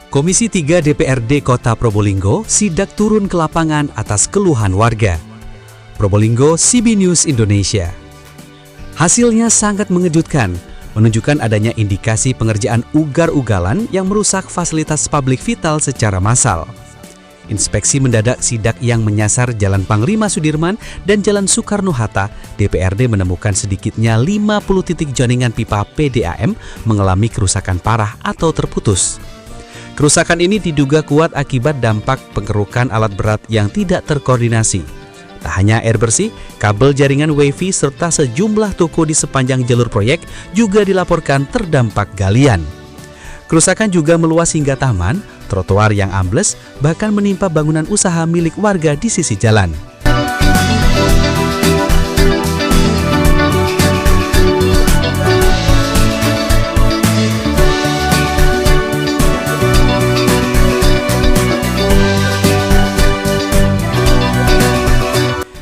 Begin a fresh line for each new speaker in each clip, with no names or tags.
Komisi 3 DPRD Kota Probolinggo sidak turun ke lapangan atas keluhan warga. Probolinggo CB News Indonesia. Hasilnya sangat mengejutkan, menunjukkan adanya indikasi pengerjaan ugal-ugalan yang merusak fasilitas publik vital secara massal. Inspeksi mendadak sidak yang menyasar Jalan Panglima Sudirman dan Jalan Soekarno-Hatta, DPRD menemukan sedikitnya 50 titik jaringan pipa PDAM mengalami kerusakan parah atau terputus. Kerusakan ini diduga kuat akibat dampak pengerukan alat berat yang tidak terkoordinasi. Tak hanya air bersih, kabel jaringan WiFi serta sejumlah toko di sepanjang jalur proyek juga dilaporkan terdampak galian. Kerusakan juga meluas hingga taman, trotoar yang ambles, bahkan menimpa bangunan usaha milik warga di sisi jalan.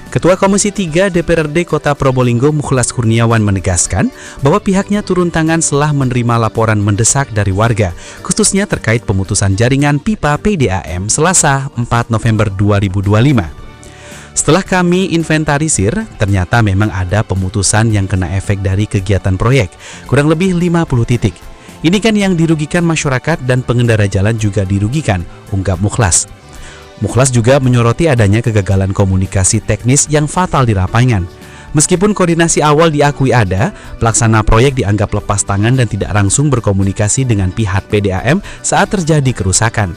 Ketua Komisi 3 DPRD Kota Probolinggo Mukhlas Kurniawan menegaskan bahwa pihaknya turun tangan setelah menerima laporan mendesak dari warga, khususnya terkait pemutusan jaringan pipa PDAM Selasa 4 November 2025. Setelah kami inventarisir, ternyata memang ada pemutusan yang kena efek dari kegiatan proyek, kurang lebih 50 titik. Ini kan yang dirugikan masyarakat dan pengendara jalan juga dirugikan, ungkap Mukhlas. Mukhlas juga menyoroti adanya kegagalan komunikasi teknis yang fatal di lapangan. Meskipun koordinasi awal diakui ada, pelaksana proyek dianggap lepas tangan dan tidak langsung berkomunikasi dengan pihak PDAM saat terjadi kerusakan.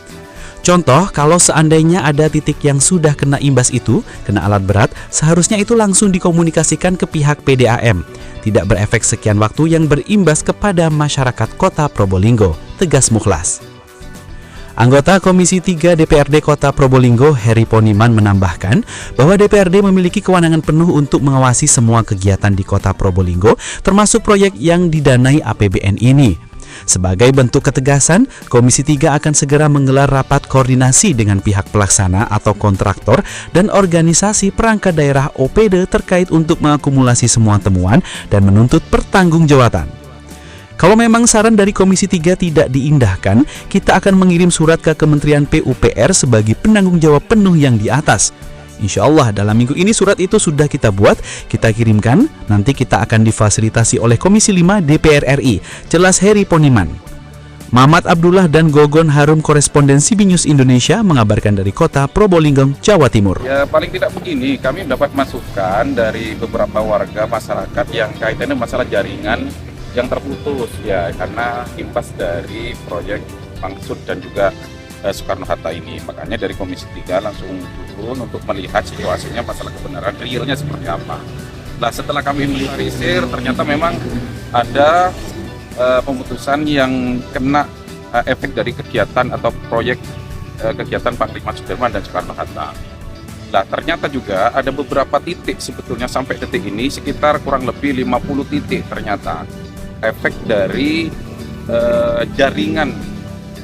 Contoh, kalau seandainya ada titik yang sudah kena imbas itu, kena alat berat, seharusnya itu langsung dikomunikasikan ke pihak PDAM. Tidak berefek sekian waktu yang berimbas kepada masyarakat Kota Probolinggo, tegas Mukhlas. Anggota Komisi 3 DPRD Kota Probolinggo, Heri Poniman menambahkan bahwa DPRD memiliki kewenangan penuh untuk mengawasi semua kegiatan di Kota Probolinggo, termasuk proyek yang didanai APBN ini. Sebagai bentuk ketegasan, Komisi 3 akan segera menggelar rapat koordinasi dengan pihak pelaksana atau kontraktor dan organisasi perangkat daerah OPD terkait untuk mengakumulasi semua temuan dan menuntut pertanggungjawaban. Kalau memang saran dari Komisi 3 tidak diindahkan, kita akan mengirim surat ke Kementerian PUPR sebagai penanggung jawab penuh yang di atas. Insya Allah dalam minggu ini surat itu sudah kita buat, kita kirimkan, nanti kita akan difasilitasi oleh Komisi 5 DPR RI, jelas Heri Poniman. Mamat Abdullah dan Gogon Harum koresponden CB News Indonesia mengabarkan dari Kota Probolinggo, Jawa Timur.
Ya paling tidak begini, kami mendapat masukan dari beberapa warga masyarakat yang kaitannya masalah jaringan yang terputus ya karena imbas dari proyek Pangsut dan juga Soekarno-Hatta ini. Makanya dari Komisi 3 langsung turun untuk melihat situasinya, masalah kebenaran realnya seperti apa. Nah setelah kami inventarisir ternyata memang ada pemutusan yang kena efek dari kegiatan atau proyek kegiatan Panglima Sudirman dan Soekarno-Hatta. Nah ternyata juga ada beberapa titik sebetulnya sampai detik ini sekitar kurang lebih 50 titik ternyata efek dari jaringan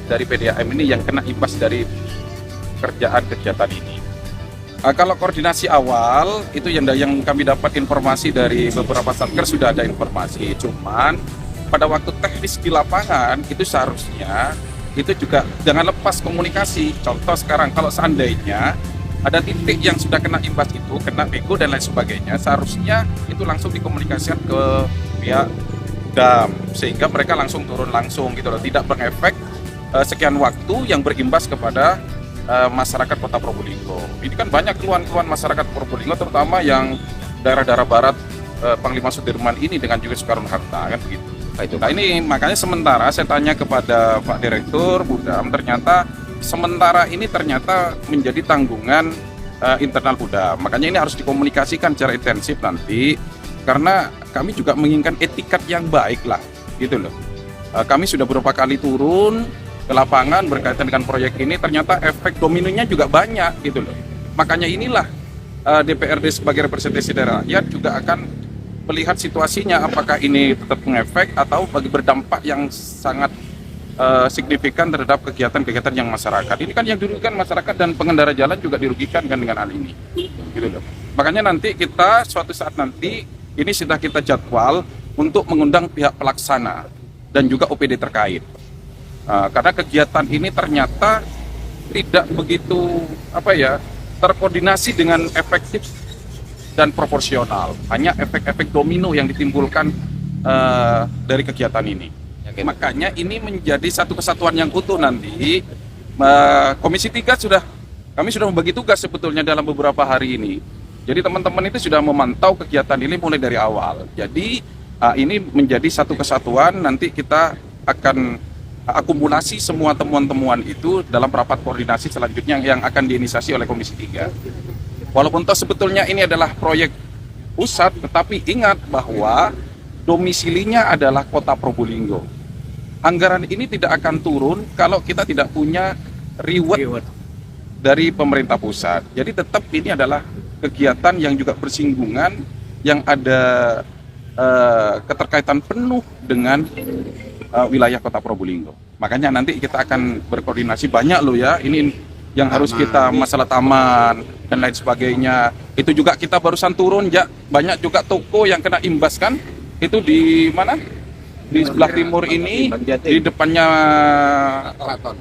dari PDAM ini yang kena imbas dari kerjaan kegiatan ini. Kalau koordinasi awal itu yang kami dapat informasi dari beberapa satker sudah ada informasi. Cuman pada waktu teknis di lapangan itu seharusnya itu juga jangan lepas komunikasi. Contoh sekarang kalau seandainya ada titik yang sudah kena imbas itu, kena bego dan lain sebagainya, seharusnya itu langsung dikomunikasikan ke pihak sehingga mereka langsung turun langsung gitu loh, tidak berefek sekian waktu yang berimbas kepada masyarakat Kota Probolinggo. Ini kan banyak keluhan-keluhan masyarakat Probolinggo terutama yang daerah-daerah barat Panglima Sudirman ini dengan juga Soekarno-Hatta kan begitu. Nah ini makanya sementara saya tanya kepada Pak Direktur Budam, ternyata sementara ini ternyata menjadi tanggungan internal Budam. Makanya ini harus dikomunikasikan secara intensif nanti. Karena kami juga menginginkan etikat yang baik lah, gitu loh. Kami sudah beberapa kali turun ke lapangan berkaitan dengan proyek ini, ternyata efek dominonya juga banyak, gitu loh. Makanya inilah DPRD sebagai representasi daerah rakyat juga akan melihat situasinya, apakah ini tetap mengefek atau bagi berdampak yang sangat signifikan terhadap kegiatan-kegiatan yang masyarakat. Ini kan yang dirugikan masyarakat dan pengendara jalan juga dirugikan kan dengan hal ini, gitu loh. Makanya nanti kita suatu saat nanti ini sudah kita jadwal untuk mengundang pihak pelaksana dan juga OPD terkait. Karena kegiatan ini ternyata tidak begitu terkoordinasi dengan efektif dan proporsional. Hanya efek-efek domino yang ditimbulkan dari kegiatan ini. Makanya ini menjadi satu kesatuan yang utuh nanti. Komisi 3 kami sudah membagi tugas sebetulnya dalam beberapa hari ini. Jadi teman-teman itu sudah memantau kegiatan ini mulai dari awal. Jadi ini menjadi satu kesatuan, nanti kita akan akumulasi semua temuan-temuan itu dalam rapat koordinasi selanjutnya yang akan diinisiasi oleh Komisi 3. Walaupun toh sebetulnya ini adalah proyek pusat, tetapi ingat bahwa domisilinya adalah Kota Probolinggo. Anggaran ini tidak akan turun kalau kita tidak punya reward dari pemerintah pusat. Jadi tetap ini adalah kegiatan yang juga bersinggungan, yang ada keterkaitan penuh dengan wilayah Kota Probolinggo. Makanya nanti kita akan berkoordinasi banyak loh ya. Ini yang harus kita masalah taman dan lain sebagainya. Itu juga kita barusan turun ya. Banyak juga toko yang kena imbas kan. Itu di mana? Di sebelah timur ini, di depannya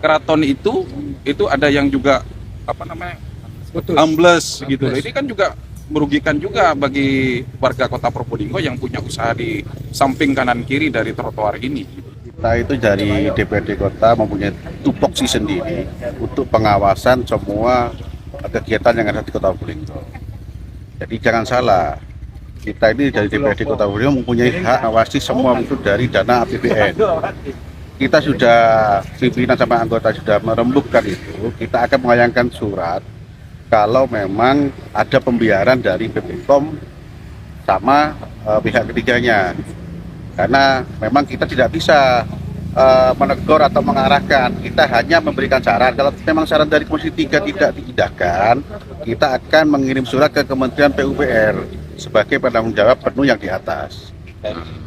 keraton itu ada yang juga ambles gitu. Ini kan juga merugikan juga bagi warga Kota Probolinggo yang punya usaha di samping kanan kiri dari trotoar ini.
Kita itu dari DPRD Kota mempunyai tupoksi sendiri untuk pengawasan semua kegiatan yang ada di Kota Probolinggo. Jadi jangan salah, kita ini dari DPRD Kota Probolinggo mempunyai hak awasi semua itu dari dana APBN. Kita sudah, pimpinan sama anggota sudah merembukkan itu, kita akan melayangkan surat kalau memang ada pembiaran dari BPOM sama pihak ketiganya. Karena memang kita tidak bisa menegur atau mengarahkan, kita hanya memberikan saran. Kalau memang saran dari Komisi 3 tidak diindahkan, kita akan mengirim surat ke Kementerian PUPR sebagai penanggung jawab penuh yang di atas.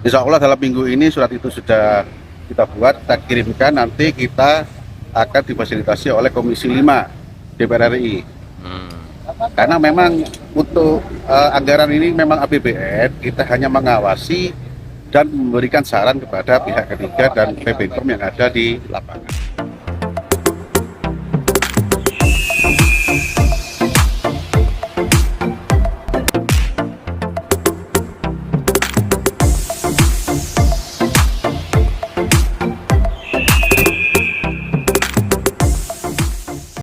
Insya Allah dalam minggu ini surat itu sudah kita buat, kita kirimkan, nanti kita akan difasilitasi oleh Komisi 5 DPR RI. Karena memang untuk anggaran ini memang APBN, kita hanya mengawasi dan memberikan saran kepada pihak ketiga dan PBPOM yang ada di lapangan.